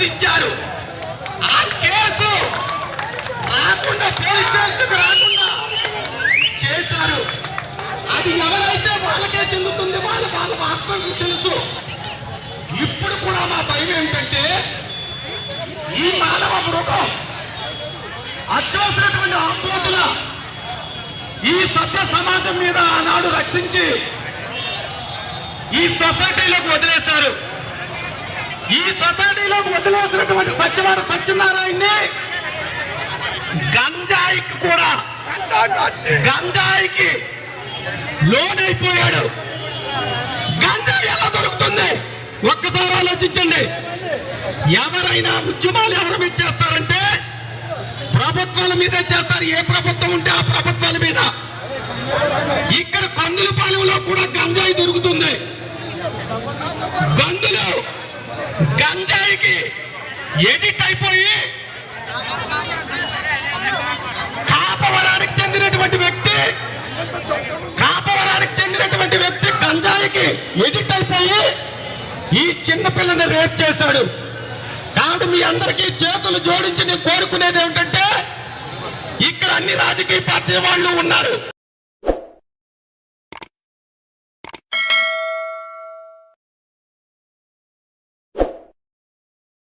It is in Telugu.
ఇచ్చారు. ఆ కేసు రాకుండా పోలీస్ స్టేషన్కి రాకుండా చేశారు. అది ఎవరైతే వాళ్ళకే చెందుతుంది, వాళ్ళ ఆత్మకు తెలుసు. ఇప్పుడు కూడా మా భయం ఏంటంటే ఈ మానవ మృగం అత్యవసరమైన ఆందోళన ఈ సభ్య సమాజం మీద ఆనాడు రక్షించి ఈ సొసైటీలోకి వదిలేశారు. ఈ సొసైటీలోకి వదిలేసినటువంటి సత్యవాడ సత్యనారాయణని గంజాయికి కూడా గంజాయికి లోనైపోయాడు. గంజాయి ఎలా దొరుకుతుంది ఒక్కసారి ఆలోచించండి. ఎవరైనా ఉద్యమాలు ఎవరి మీద చేస్తారంటే ప్రభుత్వాల మీదే చేస్తారు. ఏ ప్రభుత్వం ఉంటే ఆ ప్రభుత్వాల మీద. ఇక్కడ కందులపాలెంలో కూడా గంజాయి దొరుకుతుంది. గందులు గంజాయికి ఎడిట్ అయిపోయి కాపవరానికి చెందినటువంటి వ్యక్తి గంజాయికి ఎడిట్ అయిపోయి ఈ చిన్న పిల్లని రేప్ చేశాడు. కాబట్టి మీ అందరికీ చేతులు జోడించి నేను కోరుకునేది ఏమిటంటే ఇక్కడ అన్ని రాజకీయ పార్టీ వాళ్ళు ఉన్నారు.